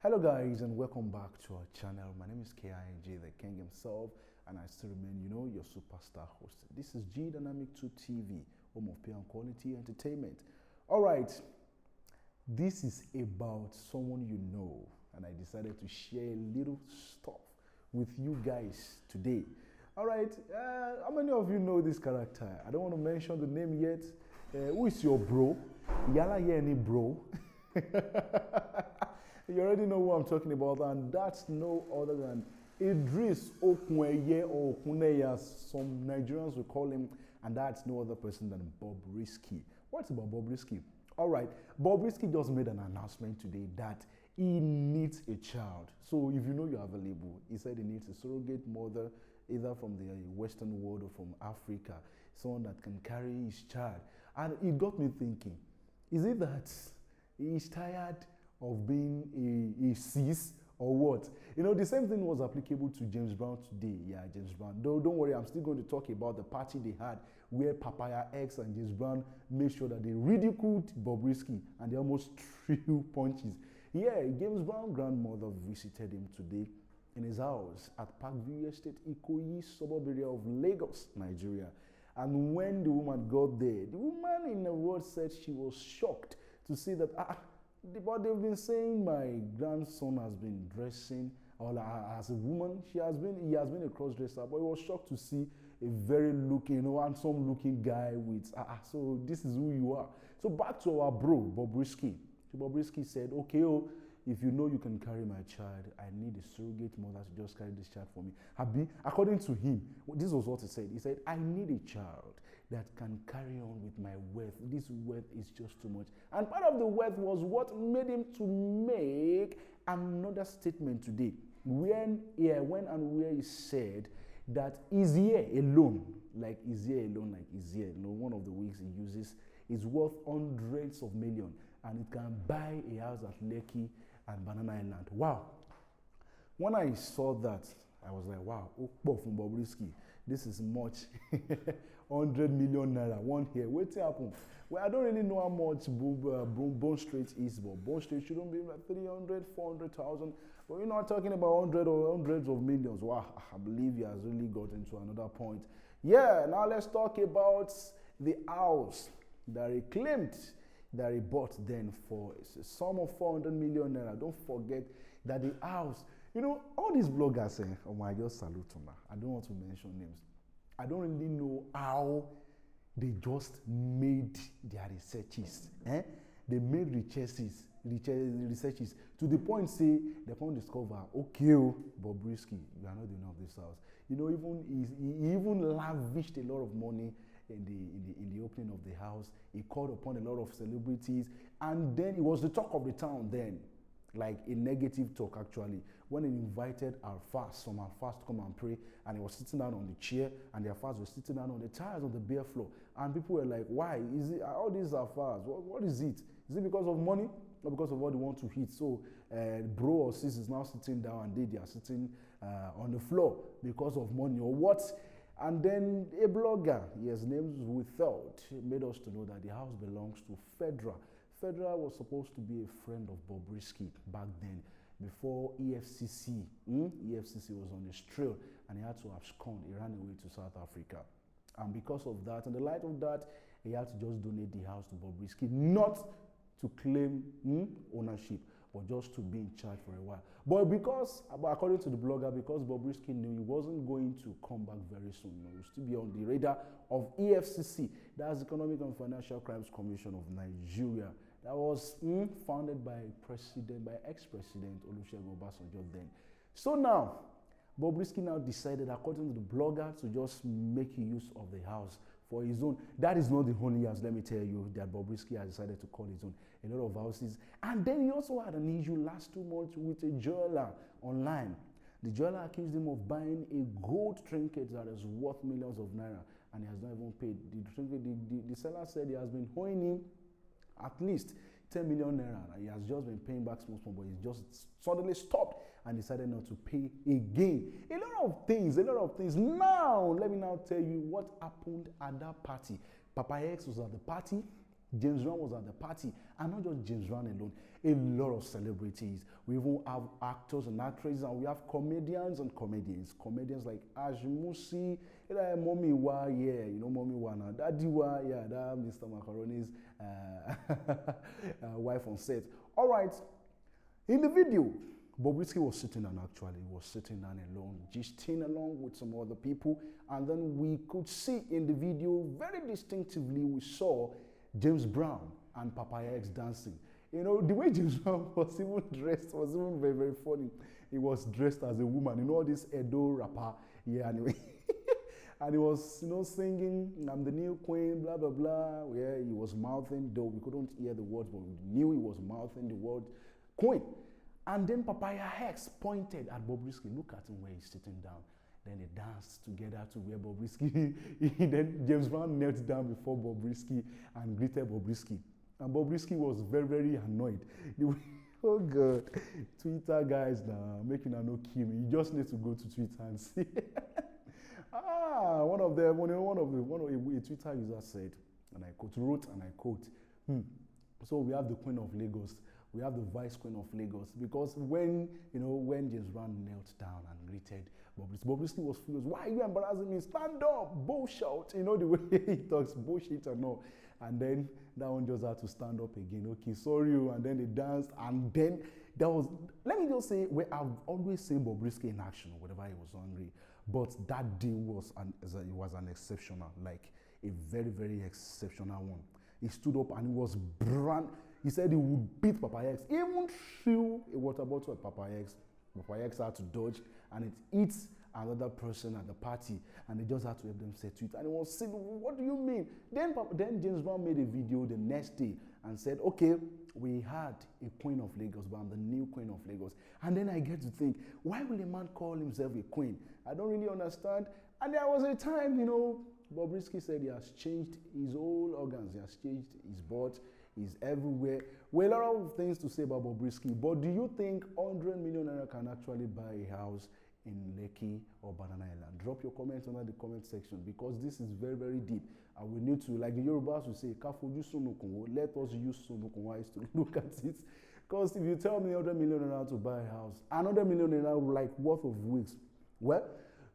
Hello guys and welcome back to our channel. My name is KING, the king himself, and I still remain, your superstar host. This is G Dynamic 2 TV, home of pure and quality entertainment. All right, this is about someone you know, and I decided to share a little stuff with you guys today. All right, how many of you know this character? I don't want to mention the name yet. Who is your bro? Yala Yeni bro. You already know who I'm talking about, and that's no other than Idris Okuneye or Okuneya, some Nigerians will call him, and that's no other person than Bobrisky. What's about Bobrisky? All right, Bobrisky just made an announcement today that he needs a child. So if you know you're available, he said he needs a surrogate mother, either from the Western world or from Africa, someone that can carry his child. And it got me thinking, is it that he's tired of being a cis or what? The same thing was applicable to James Brown today. Yeah, James Brown. Don't worry, I'm still going to talk about the party they had where Papaya X and James Brown made sure that they ridiculed Bobrisky and they almost threw punches. Yeah, James Brown's grandmother visited him today in his house at Parkview Estate, Ikoyi, suburb area of Lagos, Nigeria. And when the woman got there, the woman in a word said she was shocked to see that but they've been saying my grandson has been dressing as a woman. He has been a cross-dresser, but he was shocked to see a very handsome looking guy with so this is who you are. So back to our bro Bobrisky. Bobrisky said, okay, if you know you can carry my child, I need a surrogate mother to just carry this child for me. According to him, this was what he said. He said, I need a child that can carry on with my wealth. This wealth is just too much. And part of the wealth was what made him to make another statement today. When and where he said that his year alone, one of the weeks he uses, is worth hundreds of millions, and it can buy a house at Lekki and Banana Island. Wow. When I saw that, I was like, wow, from Bobrisky, this is much. 100 million naira, one here. What's happened? Well, I don't really know how much Bone Street is, but Bone Street shouldn't be like 300, 400,000. But you're not talking about hundreds of millions. Wow, I believe he has really gotten to another point. Yeah, now let's talk about the house that he claimed that he bought then for a sum of 400 million naira. Don't forget that the house, all these bloggers say, oh my God, salute to me. I don't want to mention names. I don't really know how they just made their researches. They made researches to the point, say, they can't discover, okay, Bobrisky, you are not the owner of this house. He even lavished a lot of money in the opening of the house. He called upon a lot of celebrities, and then it was the talk of the town then, like a negative talk actually, when he invited some Alfas to come and pray, and he was sitting down on the chair, and the Alfas were sitting down on the tiles on the bare floor, and people were like, why is it all these Alfas? What is it? Is it because of money or because of what they want to eat? So bro or sis is now sitting down, and they are sitting on the floor because of money or what? And then a blogger, his name is withheld, made us to know that the house belongs to Fedra. Fedra was supposed to be a friend of Bobrisky back then, before EFCC. EFCC was on his trail, and he had to abscond. He ran away to South Africa. And because of that, in the light of that, he had to just donate the house to Bobrisky, not to claim ownership, but just to be in charge for a while. But according to the blogger, because Bobrisky knew he wasn't going to come back very soon, he would still be on the radar of EFCC, that's Economic and Financial Crimes Commission of Nigeria, that was founded by ex-president Olusegun Obasanjo then. So now, Bobrisky now decided, according to the blogger, to just make use of the house for his own. That is not the only house, let me tell you, that Bobrisky has decided to call his own. A lot of houses. And then he also had an issue last 2 months with a jeweler online. The jeweler accused him of buying a gold trinket that is worth millions of naira, and he has not even paid. The seller said he has been owing him at least 10 million naira. He has just been paying back small, but he's just suddenly stopped and decided not to pay again. A lot of things. Now, let me now tell you what happened at that party. Papa X was at the party. James Brown was at the party, and not just James Brown alone, a lot of celebrities. We even have actors and actresses, and we have comedians and comedians. Comedians like Ajmusi, Mommy Wa, yeah, you know Mommy Wa now, Daddy Wa, yeah, that Mr. Macaroni's wife on set. All right, in the video, Bobrisky was sitting down actually, he was sitting down alone, gisting along with some other people, and then we could see in the video very distinctively, we saw James Brown and Papaya X dancing. You know, the way James Brown was even dressed was even very, very funny. He was dressed as a woman, you know, all this Edo rapper, yeah, anyway. And he was, you know, singing, I'm the new queen, blah, blah, blah, where he was mouthing, though we couldn't hear the words, but we knew he was mouthing the word queen. And then Papaya X pointed at Bobrisky. Look at him where he's sitting down. Then they danced together to where Bobrisky. Then James Brown knelt down before Bobrisky and greeted Bobrisky. And Bobrisky was very, very annoyed. Oh God, Twitter guys now, making a no kill me. You just need to go to Twitter and see. One of a Twitter user said, and I quote, wrote and I quote, so we have the Queen of Lagos. We have the Vice Queen of Lagos, because when James Brown knelt down and greeted Bobrisky was furious. Why are you embarrassing me? Stand up, bullshit. You know the way he talks, bullshit and all. And then that one just had to stand up again. Okay, sorry. And then they danced, and then there was. Let me just say, I've always seen Bobrisky in action whenever he was hungry, but that day was an exceptional, like a very, very exceptional one. He stood up and he was brand. He said he would beat Papaya X. He even threw a water bottle at Papaya X. Papaya X had to dodge, and it hits another person at the party, and they just had to help them settle it. And he was saying, what do you mean? Then James Brown made a video the next day and said, okay, we had a Queen of Lagos, but I'm the new Queen of Lagos. And then I get to think, why will a man call himself a queen? I don't really understand. And there was a time, Bobrisky said he has changed his whole organs. He has changed his butt. He's everywhere. Well, a lot of things to say about Bobrisky, but do you think 100 million naira can actually buy a house in Lekki or Banana Island? Drop your comments under the comment section, because this is very, very deep. And we need to, like the Yorubas will say, let us use Sunukun eyes to look at it. Because if you tell me 100 million naira to buy a house, another million naira like worth of weeks, well,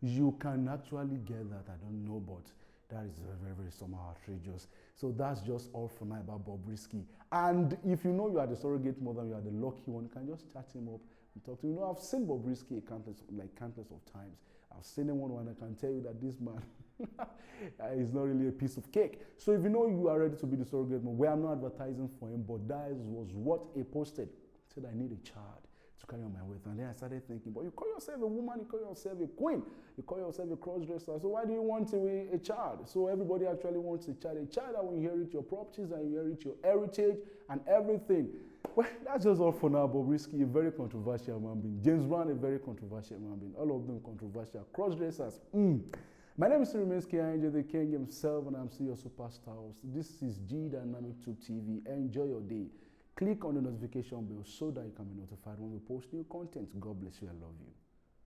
you can actually get that. I don't know, but that is very, very, very somehow outrageous. So that's just all for now about Bobrisky. And if you know you are the surrogate mother, you are the lucky one, you can just chat him up and talk to him. I've seen Bobrisky countless of times. I've seen him one, and I can tell you that this man is not really a piece of cake. So if you know you are ready to be the surrogate mother, well, I'm not advertising for him, but that was what he posted. He said, I need a child to carry on my wealth. And then I started thinking, but you call yourself a woman, you call yourself a queen, you call yourself a cross-dresser, so why do you want a child? So everybody actually wants a child that will inherit your properties and inherit your heritage and everything. Well, that's just all for now. Bobrisky, a very controversial man being. James Brown, a very controversial man being. All of them controversial. Cross-dressers. My name is Remains KINJ, the king himself, and I'm still your superstar host. This is G Dynamic Tube TV. Enjoy your day. Click on the notification bell so that you can be notified when we post new content. God bless you. I love you.